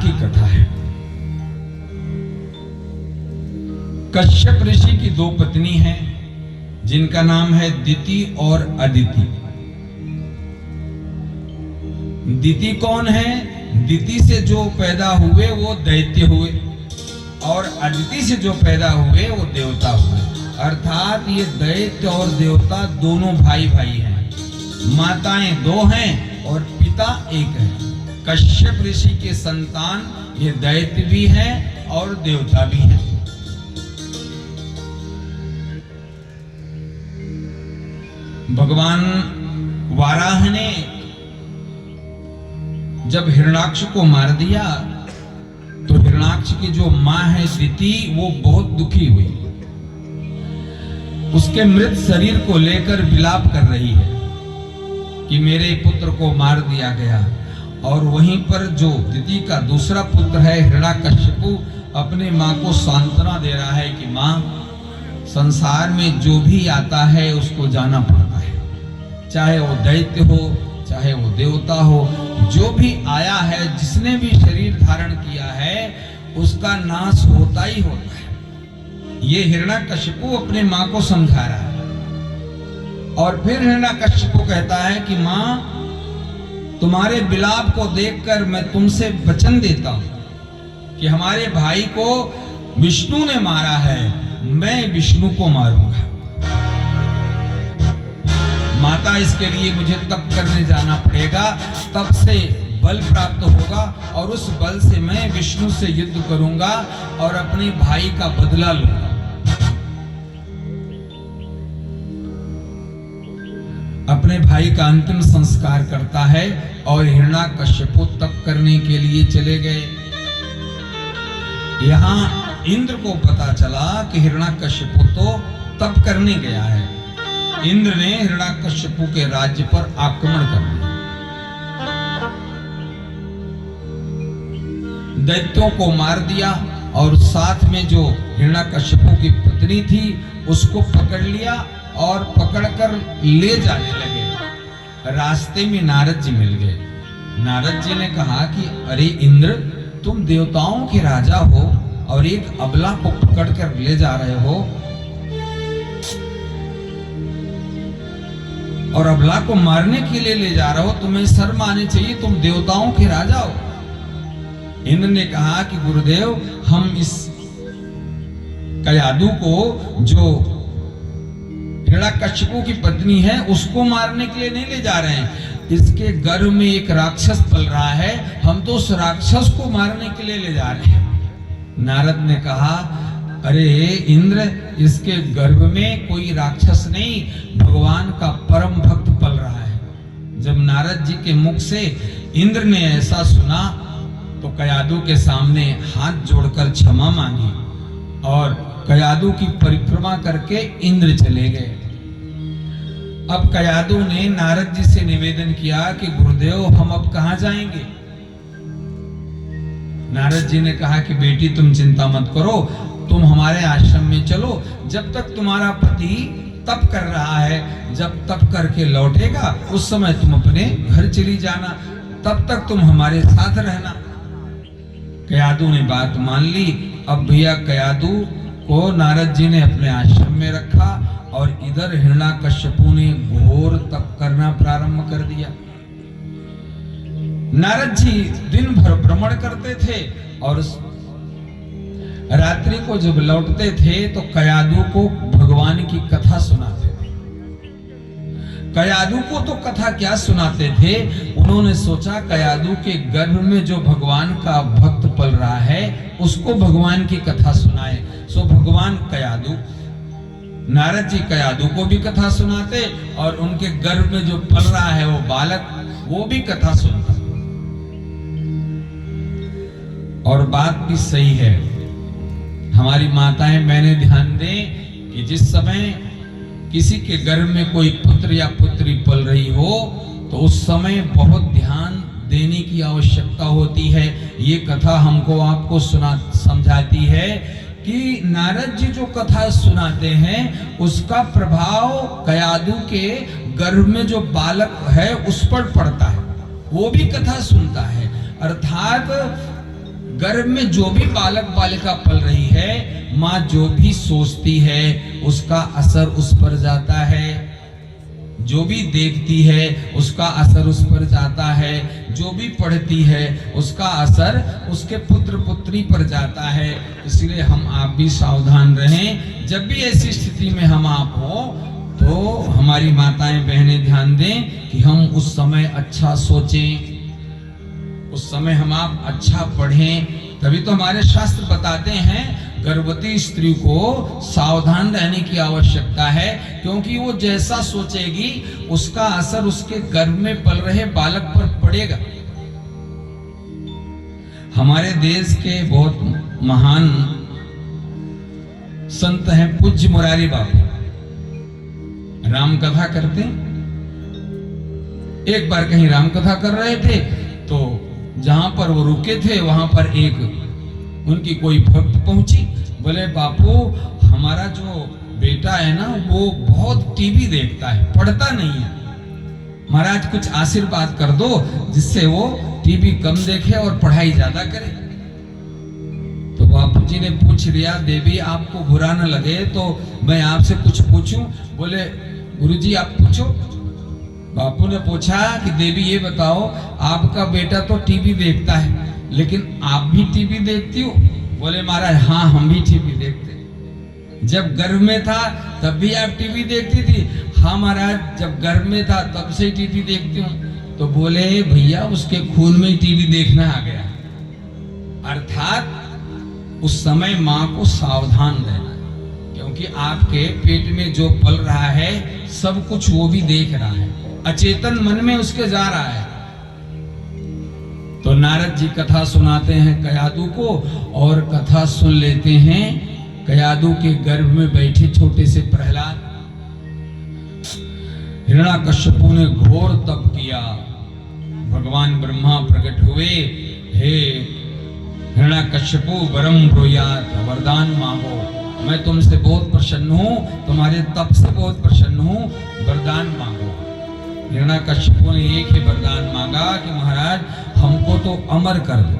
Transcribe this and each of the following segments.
की कथा है। कश्यप ऋषि की दो पत्नी हैं जिनका नाम है दिति और अदिति। दिति कौन है? दिति से जो पैदा हुए वो दैत्य हुए और अदिति से जो पैदा हुए वो देवता हुए। अर्थात ये दैत्य और देवता दोनों भाई भाई हैं। माताएं दो हैं और पिता एक है। कश्यप ऋषि के संतान ये दैत्य भी हैं और देवता भी हैं। भगवान वाराह ने जब हिरण्याक्ष को मार दिया तो हिरण्याक्ष की जो मां है दिति वो बहुत दुखी हुई। उसके मृत शरीर को लेकर विलाप कर रही है कि मेरे पुत्र को मार दिया गया। और वहीं पर जो दिति का दूसरा पुत्र है हिरण्याकश्यपु अपने मां को सांत्वना दे रहा है कि मां, संसार में जो भी आता है उसको जाना पड़ता है, चाहे वो दैत्य हो चाहे वो देवता हो। जो भी आया है, जिसने भी शरीर धारण किया है, उसका नाश होता ही होता है। ये हिरण्याकश्यपु अपने मां को समझा रहा है। और फिर हिरण्याकश्यपु कहता है कि मां, तुम्हारे विलाप को देखकर मैं तुमसे वचन देता हूं कि हमारे भाई को विष्णु ने मारा है, मैं विष्णु को मारूंगा। माता, इसके लिए मुझे तप करने जाना पड़ेगा, तप से बल प्राप्त होगा और उस बल से मैं विष्णु से युद्ध करूंगा और अपने भाई का बदला लूंगा। अपने भाई का अंतिम संस्कार करता है और हिरण्याकश्यपु तप करने के लिए चले गए। यहां इंद्र को पता चला कि हिरण्याकश्यपु तो तप करने गया है। इंद्र ने हिरण्याकश्यपु के राज्य पर आक्रमण कर दिया। दैत्यों को मार दिया और साथ में जो हिरण्याकश्यपु की पत्नी थी उसको पकड़ लिया और पकड़कर ले जाने लगे। रास्ते में नारद जी मिल गए। नारद जी ने कहा कि अरे इंद्र, तुम देवताओं के राजा हो और एक अबला को पकड़कर ले जा रहे हो और अबला को मारने के लिए ले जा रहे हो, तुम्हें शर्म आनी चाहिए, तुम देवताओं के राजा हो। इंद्र ने कहा कि गुरुदेव, हम इस कयादु को, जो हिरण्याकश्यपु की पत्नी है, उसको मारने के लिए नहीं ले जा रहे हैं। इसके गर्भ में एक राक्षस पल रहा है, हम तो उस राक्षस को मारने के लिए ले जा रहे हैं। नारद ने कहा, अरे इंद्र, इसके गर्भ में कोई राक्षस नहीं, भगवान का परम भक्त पल रहा है। जब नारद जी के मुख से इंद्र ने ऐसा सुना तो कयादु के सामने हाथ जोड़कर क्षमा मांगी और कयादु की परिक्रमा करके इंद्र चले गए। अब कयादु ने नारद जी से निवेदन किया कि गुरुदेव, हम अब कहां जाएंगे? नारद जी ने कहा कि बेटी, तुम चिंता मत करो, तुम हमारे आश्रम में चलो। जब तक तुम्हारा पति तप कर रहा है, जब तप करके लौटेगा उस समय तुम अपने घर चली जाना, तब तक तुम हमारे साथ रहना। कयादु ने बात मान ली। अब भैया कयादु को नारद जी ने अपने आश्रम में रखा और इधर हिरण्याकश्यपु ने घोर तप करना प्रारंभ कर दिया। नारद जी दिन भर भ्रमण करते थे और रात्रि को जब लौटते थे तो कयादु को भगवान की कथा सुनाते थे। कयादु को तो कथा क्या सुनाते थे, उन्होंने सोचा कयादु के गर्भ में जो भगवान का भक्त पल रहा है उसको भगवान की कथा सुनाए। सो भगवान कयादु, नारद जी कयादु को भी कथा सुनाते और उनके गर्भ में जो पल रहा है वो बालक, वो भी कथा सुनता। और बात भी सही है, हमारी माताएं बहनें ध्यान दें कि जिस समय किसी के गर्भ में कोई पुत्र या पुत्री पल रही हो तो उस समय बहुत ध्यान देने की आवश्यकता होती है। ये कथा हमको आपको समझाती है कि नारद जी जो कथा सुनाते हैं उसका प्रभाव कयादु के गर्भ में जो बालक है उस पर पड़ता है, वो भी कथा सुनता है। अर्थात गर्भ में जो भी बालक बालिका पल रही है, माँ जो भी सोचती है उसका असर उस पर जाता है, जो भी देखती है उसका असर उस पर जाता है, जो भी पढ़ती है उसका असर उसके पुत्र पुत्री पर जाता है। इसलिए हम आप भी सावधान रहें। जब भी ऐसी स्थिति में हम आप हो तो हमारी माताएं बहनें ध्यान दें कि हम उस समय अच्छा सोचें, उस समय हम आप अच्छा पढ़ें। तभी तो हमारे शास्त्र बताते हैं गर्भवती स्त्री को सावधान रहने की आवश्यकता है, क्योंकि वो जैसा सोचेगी उसका असर उसके गर्भ में पल रहे बालक पर पड़ेगा। हमारे देश के बहुत महान संत हैं पूज्य मुरारी बाबू, राम कथा करते। एक बार कहीं राम कथा कर रहे थे तो जहां पर वो रुके थे वहां पर एक उनकी कोई भक्त पहुंची। बोले बापू, हमारा जो बेटा है ना वो बहुत टीवी देखता है, पढ़ता नहीं है, महाराज कुछ आशीर्वाद कर दो जिससे वो टीवी कम देखे और पढ़ाई ज्यादा करे। तो बापू जी ने पूछ लिया, देवी आपको बुरा न लगे तो मैं आपसे कुछ पूछूं? बोले गुरुजी आप पूछो। बापू ने पूछा कि देवी ये बताओ, आपका बेटा तो टीवी देखता है लेकिन आप भी टीवी देखती हो? बोले महाराज हाँ, हम भी टीवी देखते। जब गर्भ में था तब भी आप टीवी देखती थी? हाँ महाराज, जब गर्भ में था तब से टीवी देखती हूँ। तो बोले भैया उसके खून में टीवी देखना आ गया। अर्थात उस समय माँ को सावधान रहना, क्योंकि आपके पेट में जो पल रहा है सब कुछ वो भी देख रहा है, अचेतन मन में उसके जा रहा है। तो नारद जी कथा सुनाते हैं कयादू को, और कथा सुन लेते हैं कयादू के गर्भ में बैठे छोटे से प्रहलाद। हिरण्याकश्यपु ने घोर तप किया, भगवान ब्रह्मा प्रकट हुए, हे हिरण्याकश्यपु वरम ब्रूयात, वरदान मांगो, मैं तुमसे बहुत प्रसन्न हूँ, तुम्हारे तप से बहुत प्रसन्न हूँ, वरदान मांगो। हिरण्याकश्यपु ने एक ही वरदान मांगा कि महाराज हमको तो अमर कर दो,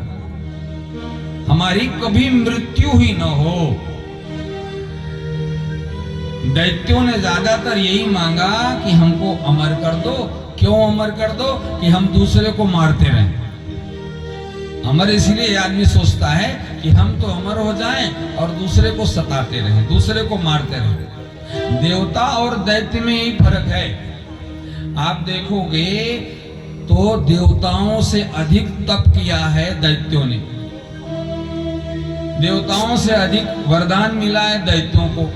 हमारी कभी मृत्यु ही न हो। दैत्यों ने ज्यादातर यही मांगा कि हमको अमर कर दो। क्यों अमर कर दो? कि हम दूसरे को मारते रहें। अमर इसलिए आदमी सोचता है कि हम तो अमर हो जाएं और दूसरे को सताते रहें, दूसरे को मारते रहें। देवता और दैत्य में यही फर्क है। आप देखोगे तो देवताओं से अधिक तप किया है दैत्यों ने, देवताओं से अधिक वरदान मिला है दैत्यों को,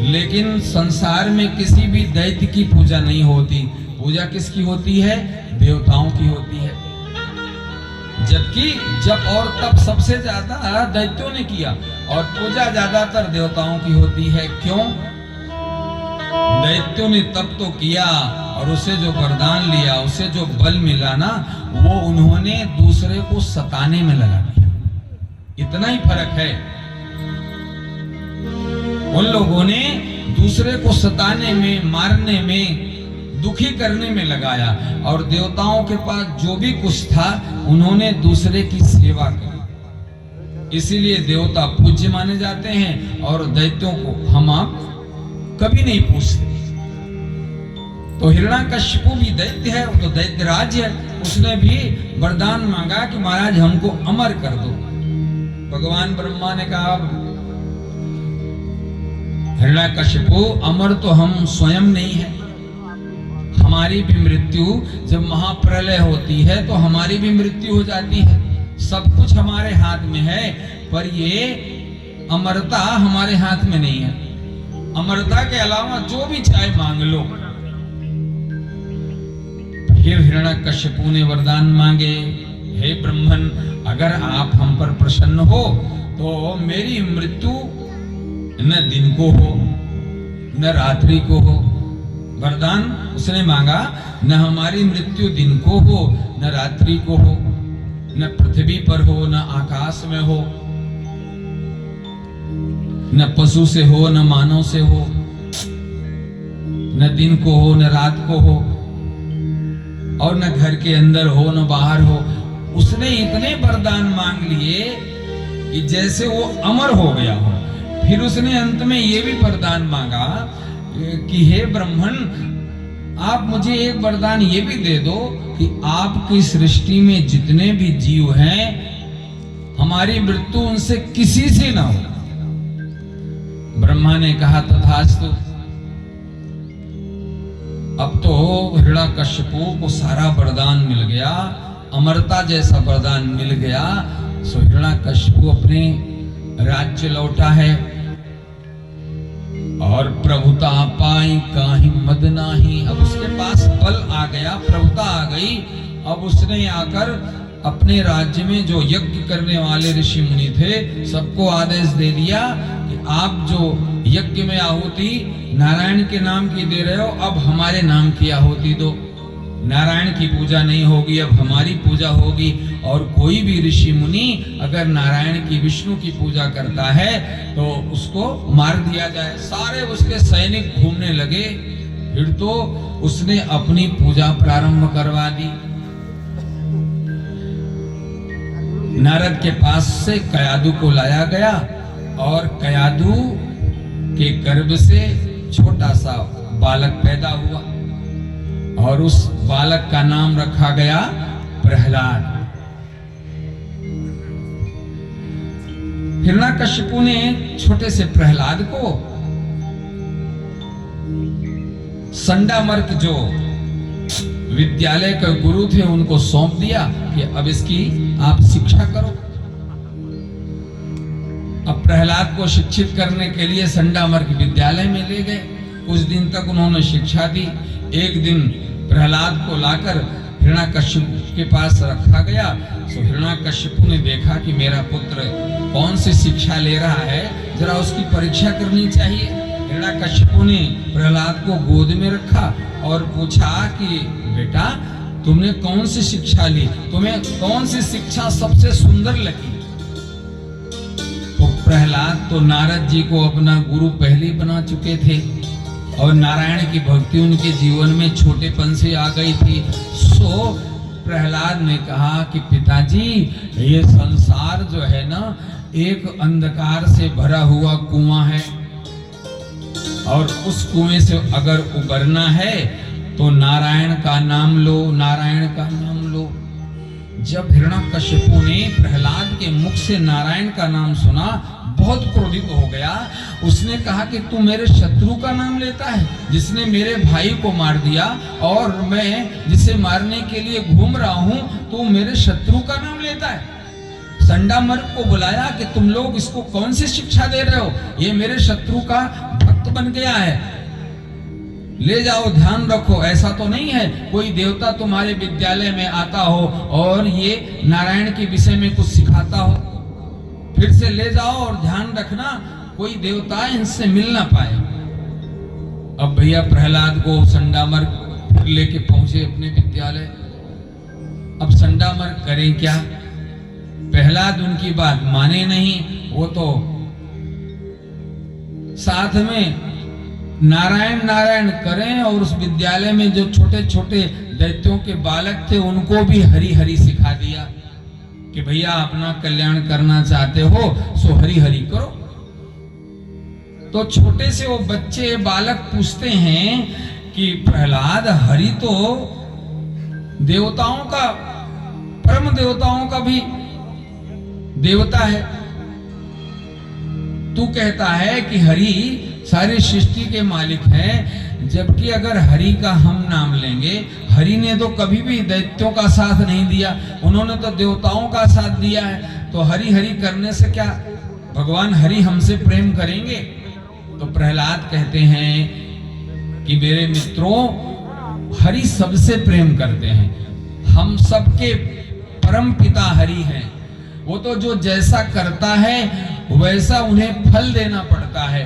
लेकिन संसार में किसी भी दैत्य की पूजा नहीं होती। पूजा किसकी होती है? देवताओं की होती है। जबकि जब और तप सबसे ज्यादा दैत्यों ने किया और पूजा ज्यादातर देवताओं की होती है। क्यों? दैत्यों ने तप तो किया और उसे जो वरदान लिया, उसे जो बल मिला ना, वो उन्होंने दूसरे को सताने में लगा दिया। इतना ही फर्क है। उन लोगों ने दूसरे को सताने में, मारने में, दुखी करने में लगाया, और देवताओं के पास जो भी कुछ था उन्होंने दूसरे की सेवा की। इसीलिए देवता पूज्य माने जाते हैं और दैत्यों को हम आप कभी नहीं पूछते। तो हिरण्याकश्यपु भी दैत्य है, वो तो दैत्य राज है, उसने भी वरदान मांगा कि महाराज हमको अमर कर दो। भगवान ब्रह्मा ने कहा हिरण्याकश्यपु अमर तो हम स्वयं नहीं है, हमारी भी मृत्यु, जब महाप्रलय होती है तो हमारी भी मृत्यु हो जाती है। सब कुछ हमारे हाथ में है, पर ये अमरता हमारे हाथ में नहीं है। अमरता के अलावा जो भी चाहे मांग लो। फिर हिरण्याकश्यपु ने वरदान मांगे, हे ब्रह्मन, अगर आप हम पर प्रसन्न हो तो मेरी मृत्यु न दिन को हो न रात्रि को हो। वरदान उसने मांगा, न हमारी मृत्यु दिन को हो न रात्रि को हो, न पृथ्वी पर हो न आकाश में हो, न पशु से हो न मानव से हो, न दिन को हो न रात को हो, और न घर के अंदर हो न बाहर हो। उसने इतने वरदान मांग लिए कि जैसे वो अमर हो गया हो। फिर उसने अंत में ये भी वरदान मांगा कि हे ब्राह्मण, आप मुझे एक वरदान ये भी दे दो कि आपकी सृष्टि में जितने भी जीव हैं, हमारी मृत्यु उनसे किसी से ना हो। ब्रह्मा ने कहा तथास्तु। अब तो हिरण्यकश्यपु को सारा वरदान मिल गया, अमरता जैसा वरदान मिल गया। सो हिरण्यकश्यपु अपने राज्य लौटा है और प्रभुता पाई काहि मद नाही। अब उसके पास बल आ गया, प्रभुता आ गई। अब उसने आकर अपने राज्य में जो यज्ञ करने वाले ऋषि मुनि थे सबको आदेश दे दिया कि आप जो यज्ञ में आहुति नारायण के नाम की दे रहे हो, अब हमारे नाम की आहुति दो। नारायण की पूजा नहीं होगी, अब हमारी पूजा होगी। और कोई भी ऋषि मुनि अगर नारायण की, विष्णु की पूजा करता है तो उसको मार दिया जाए। सारे उसके सैनिक घूमने लगे। फिर तो उसने अपनी पूजा प्रारंभ करवा दी। नारद के पास से कयादु को लाया गया और कयादु के गर्भ से छोटा सा बालक पैदा हुआ और उस बालक का नाम रखा गया प्रहलाद। हिरण्यकश्यपु ने छोटे से प्रहलाद को संडामर्क जो विद्यालय के गुरु थे उनको सौंप दिया कि अब इसकी आप शिक्षा करो। अब प्रहलाद को शिक्षित करने के लिए संडामर्क विद्यालय में ले गए। कुछ दिन तक उन्होंने शिक्षा दी। एक दिन प्रहलाद को लाकर हिरण्यकश्यपु के पास रखा गया। तो हिरण्यकश्यपु ने देखा कि मेरा पुत्र कौन सी शिक्षा ले रहा है, जरा उसकी परीक्षा करनी चाहिए। हिरण्यकश्यपु ने प्रहलाद को गोद में रखा और पूछा कि बेटा, तुमने कौन सी शिक्षा ली, तुम्हें कौन सी शिक्षा सबसे सुंदर लगी? तो प्रहलाद तो नारद जी को अपना गुरु पहले ही बना चुके थे और नारायण की भक्ति उनके जीवन में छोटेपन से आ गई थी। सो प्रहलाद ने कहा कि पिताजी, ये संसार जो है ना, एक अंधकार से भरा हुआ कुआं है और उस कुएं से अगर उबरना है तो नारायण का नाम लो, नारायण का नाम लो। जब हिरण्यकश्यपु ने प्रहलाद के मुख से नारायण का नाम सुना, बहुत क्रोधित हो गया। उसने कहा कि तू मेरे शत्रु का नाम लेता है, जिसने मेरे भाई को मार दिया, और मैं जिसे मारने के लिए घूम रहा हूं, तू मेरे शत्रु का नाम लेता है। संडामर्क को बुलाया कि तुम लोग इसको कौन सी शिक्षा दे रहे हो, ये मेरे शत्रु का भक्त बन गया है, ले जाओ, ध्यान रखो। ऐसा तो नहीं है कोई देवता तुम्हारे विद्यालय में आता हो और ये नारायण के विषय में कुछ सिखाता हो, फिर से ले जाओ और ध्यान रखना कोई देवता इनसे मिल ना पाए। अब भैया प्रहलाद को संडामर्क लेके पहुंचे अपने विद्यालय। अब संडामर्क करें क्या? प्रहलाद उनकी बात माने नहीं। वो तो साथ में नारायण नारायण करें और उस विद्यालय में जो छोटे छोटे दैत्यों के बालक थे उनको भी हरि हरि सिखा दिया कि भैया अपना कल्याण करना चाहते हो सो हरि हरि करो। तो छोटे से वो बच्चे बालक पूछते हैं कि प्रहलाद, हरि तो देवताओं का, परम देवताओं का भी देवता है, तू कहता है कि हरि सारी सृष्टि के मालिक हैं, जबकि अगर हरि का हम नाम लेंगे, हरि ने तो कभी भी दैत्यों का साथ नहीं दिया, उन्होंने तो देवताओं का साथ दिया है, तो हरि हरि करने से क्या भगवान हरि हमसे प्रेम करेंगे? तो प्रहलाद कहते हैं कि मेरे मित्रों, हरि सबसे प्रेम करते हैं, हम सबके परम पिता हरि हैं। वो तो जो जैसा करता है वैसा उन्हें फल देना पड़ता है।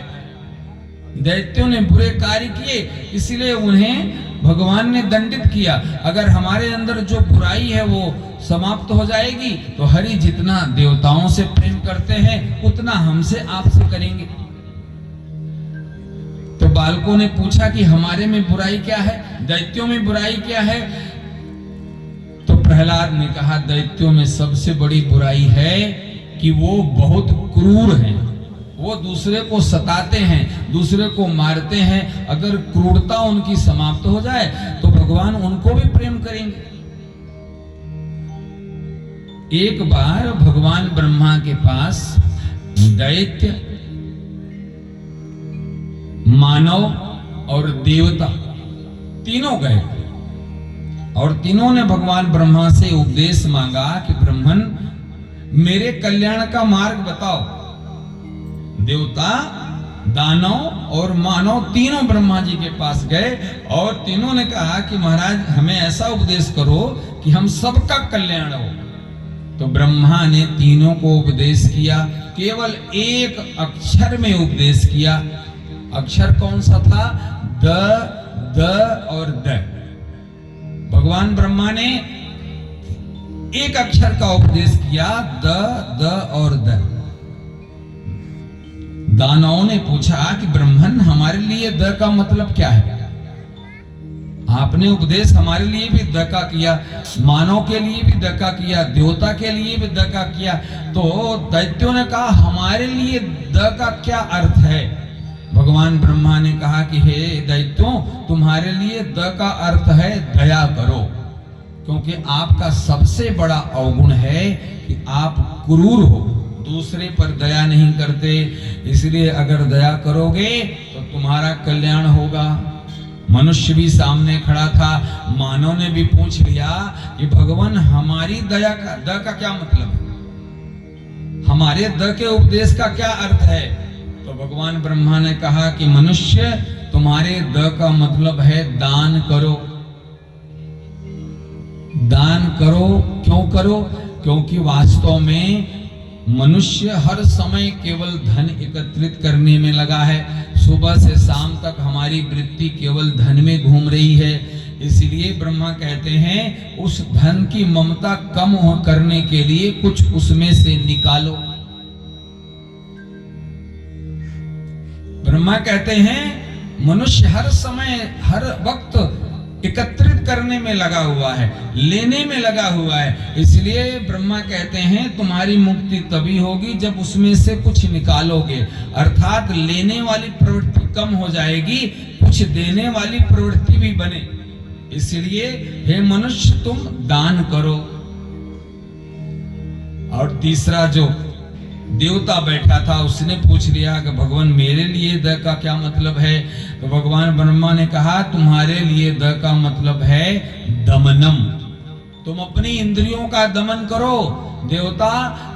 दैत्यों ने बुरे कार्य किए, इसलिए उन्हें भगवान ने दंडित किया। अगर हमारे अंदर जो बुराई है वो समाप्त हो जाएगी तो हरि जितना देवताओं से प्रेम करते हैं उतना हमसे आपसे करेंगे। तो बालकों ने पूछा कि हमारे में बुराई क्या है, दैत्यों में बुराई क्या है? तो प्रहलाद ने कहा दैत्यों में सबसे बड़ी बुराई है कि वो बहुत क्रूर हैं, वो दूसरे को सताते हैं, दूसरे को मारते हैं। अगर क्रूरता उनकी समाप्त हो जाए तो भगवान उनको भी प्रेम करेंगे। एक बार भगवान ब्रह्मा के पास दैत्य, मानव और देवता तीनों गए और तीनों ने भगवान ब्रह्मा से उपदेश मांगा कि ब्रह्मन मेरे कल्याण का मार्ग बताओ। देवता, दानव और मानव तीनों ब्रह्मा जी के पास गए और तीनों ने कहा कि महाराज हमें ऐसा उपदेश करो कि हम सबका कल्याण हो। तो ब्रह्मा ने तीनों को उपदेश किया, केवल एक अक्षर में उपदेश किया। अक्षर कौन सा था? द, द और द। भगवान ब्रह्मा ने एक अक्षर का उपदेश किया, द, द और द। दानवों ने पूछा कि ब्रह्मन हमारे लिए द का मतलब क्या है? आपने उपदेश हमारे लिए भी द का किया, मानव के लिए भी द का किया, देवता के लिए भी द का किया, तो दैत्यों ने कहा हमारे लिए द का क्या अर्थ है? भगवान ब्रह्मा ने कहा कि हे दैत्यों, तुम्हारे लिए द का अर्थ है दया करो, क्योंकि आपका सबसे बड़ा अवगुण है कि आप क्रूर हो, दूसरे पर दया नहीं करते। इसलिए अगर दया करोगे तो तुम्हारा कल्याण होगा। मनुष्य भी सामने खड़ा था, मानव ने भी पूछ लिया कि भगवान हमारी दया का, द का क्या मतलब है? हमारे द के उपदेश का क्या अर्थ है? तो भगवान ब्रह्मा ने कहा कि मनुष्य, तुम्हारे द का मतलब है दान करो। दान करो, क्यों करो? क्योंकि वास्तव में मनुष्य हर समय केवल धन एकत्रित करने में लगा है। सुबह से शाम तक हमारी वृत्ति केवल धन में घूम रही है। इसलिए ब्रह्मा कहते हैं उस धन की ममता कम करने के लिए कुछ उसमें से निकालो। ब्रह्मा कहते हैं मनुष्य हर समय हर वक्त एकत्रित करने में लगा हुआ है, लेने में लगा हुआ है। इसलिए ब्रह्मा कहते हैं तुम्हारी मुक्ति तभी होगी जब उसमें से कुछ निकालोगे, अर्थात लेने वाली प्रवृत्ति कम हो जाएगी, कुछ देने वाली प्रवृत्ति भी बने। इसलिए हे मनुष्य तुम दान करो। और तीसरा जो देवता बैठा था उसने पूछ लिया कि भगवान मेरे लिए द का क्या मतलब है? तो भगवान ब्रह्मा ने कहा तुम्हारे लिए द का मतलब है दमनम। तुम अपनी इंद्रियों का दमन करो। देवता,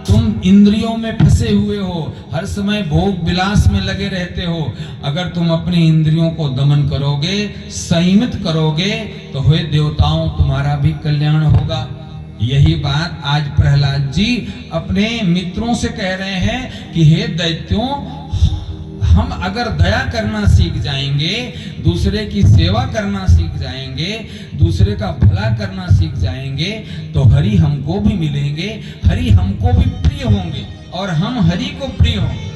तुम इंद्रियों में फंसे हुए हो, हर समय भोग विलास में लगे रहते हो। अगर तुम अपनी इंद्रियों को दमन करोगे, संयमित करोगे, तो हे देवताओं तुम्हारा भी कल्याण होगा। यही बात आज प्रहलाद जी अपने मित्रों से कह रहे हैं कि हे दैत्यों, हम अगर दया करना सीख जाएंगे, दूसरे की सेवा करना सीख जाएंगे, दूसरे का भला करना सीख जाएंगे, तो हरि हमको भी मिलेंगे, हरि हमको भी प्रिय होंगे और हम हरि को प्रिय होंगे।